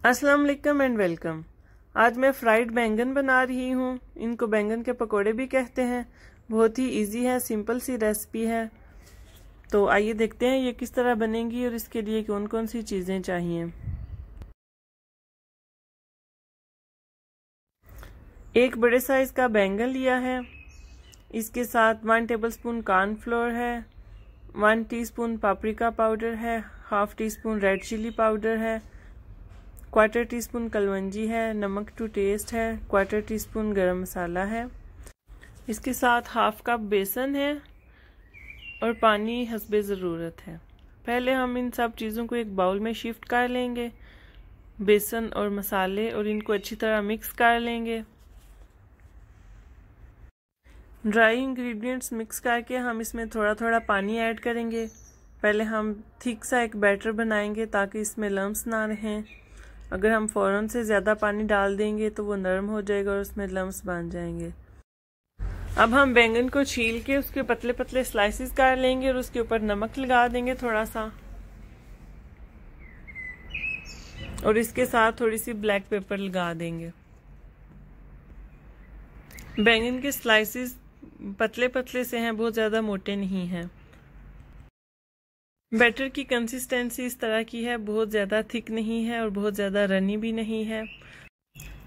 अस्सलाम वालेकुम and welcome. आज मैं फ्राइड बैंगन बना रही हूँ। इनको बैंगन के पकोड़े भी कहते हैं। बहुत ही इजी है, सिंपल सी रेसिपी है। तो आइए देखते हैं ये किस तरह बनेंगी और इसके लिए कौन कौन सी चीज़ें चाहिए। एक बड़े साइज का बैंगन लिया है। इसके साथ 1 टेबलस्पून कॉर्नफ्लोर है, 1 टीस्पून पापरिका पाउडर है, half teaspoon red chilli powder है, 1/4 टीस्पून कलवंजी है, नमक टू टेस्ट है, 1/4 टीस्पून गरम मसाला है। इसके साथ हाफ कप बेसन है और पानी हस्बे ज़रूरत है। पहले हम इन सब चीज़ों को एक बाउल में शिफ्ट कर लेंगे, बेसन और मसाले, और इनको अच्छी तरह मिक्स कर लेंगे। ड्राई इंग्रेडिएंट्स मिक्स करके हम इसमें थोड़ा थोड़ा पानी ऐड करेंगे। पहले हम थिक सा एक बैटर बनाएंगे ताकि इसमें लम्स ना रहें। अगर हम फ़ौरन से ज़्यादा पानी डाल देंगे तो वो नरम हो जाएगा और उसमें लम्स बन जाएंगे। अब हम बैंगन को छील के उसके पतले पतले स्लाइसेस कर लेंगे और उसके ऊपर नमक लगा देंगे थोड़ा सा, और इसके साथ थोड़ी सी ब्लैक पेपर लगा देंगे। बैंगन के स्लाइसेस पतले पतले से हैं, बहुत ज़्यादा मोटे नहीं हैं। बैटर की कंसिस्टेंसी इस तरह की है, बहुत ज़्यादा थिक नहीं है और बहुत ज़्यादा रनी भी नहीं है।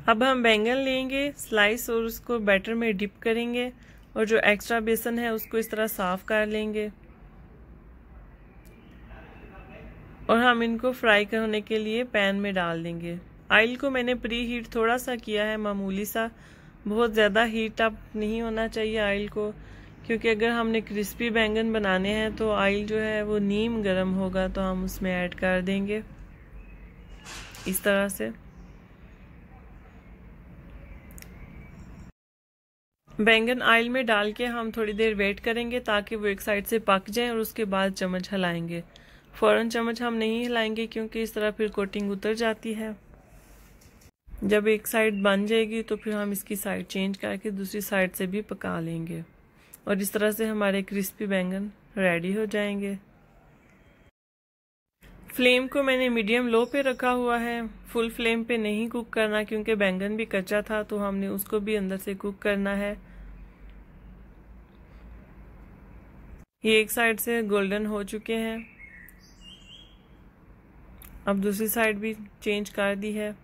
अब हम बैंगन लेंगे स्लाइस और उसको बैटर में डिप करेंगे, और जो एक्स्ट्रा बेसन है उसको इस तरह साफ कर लेंगे, और हम इनको फ्राई करने के लिए पैन में डाल देंगे। ऑयल को मैंने प्री हीट थोड़ा सा किया है, मामूली सा, बहुत ज़्यादा हीट अप नहीं होना चाहिए ऑयल को, क्योंकि अगर हमने क्रिस्पी बैंगन बनाने हैं तो ऑयल जो है वो नीम गर्म होगा, तो हम उसमें ऐड कर देंगे इस तरह से। बैंगन ऑयल में डाल के हम थोड़ी देर वेट करेंगे ताकि वो एक साइड से पक जाए, और उसके बाद चम्मच हिलाएंगे। फ़ौरन चम्मच हम नहीं हिलाएंगे क्योंकि इस तरह फिर कोटिंग उतर जाती है। जब एक साइड बन जाएगी तो फिर हम इसकी साइड चेंज करके दूसरी साइड से भी पका लेंगे, और इस तरह से हमारे क्रिस्पी बैंगन रेडी हो जाएंगे। फ्लेम को मैंने मीडियम लो पे रखा हुआ है, फुल फ्लेम पे नहीं कुक करना क्योंकि बैंगन भी कच्चा था, तो हमने उसको भी अंदर से कुक करना है। ये एक साइड से गोल्डन हो चुके हैं, अब दूसरी साइड भी चेंज कर दी है।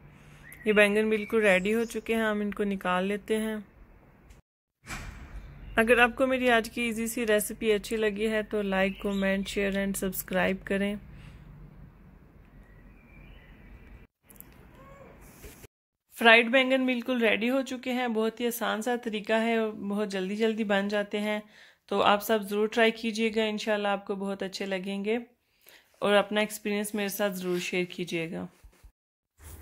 ये बैंगन बिल्कुल रेडी हो चुके हैं, हम इनको निकाल लेते हैं। अगर आपको मेरी आज की इजी सी रेसिपी अच्छी लगी है तो like, comment, share and subscribe करें। फ्राइड बैंगन बिल्कुल रेडी हो चुके हैं। बहुत ही आसान सा तरीका है और बहुत जल्दी जल्दी बन जाते हैं, तो आप सब ज़रूर ट्राई कीजिएगा। इंशाल्लाह आपको बहुत अच्छे लगेंगे, और अपना एक्सपीरियंस मेरे साथ ज़रूर शेयर कीजिएगा।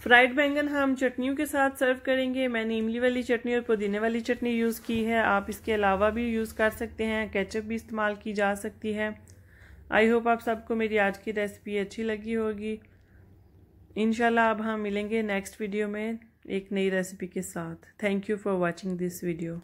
फ्राइड बैंगन हम चटनियों के साथ सर्व करेंगे। मैंने इमली वाली चटनी और पुदीने वाली चटनी यूज़ की है। आप इसके अलावा भी यूज़ कर सकते हैं, केचप भी इस्तेमाल की जा सकती है। आई होप आप सबको मेरी आज की रेसिपी अच्छी लगी होगी। इंशाल्लाह अब हम मिलेंगे नेक्स्ट वीडियो में एक नई रेसिपी के साथ। Thank you for watching this video.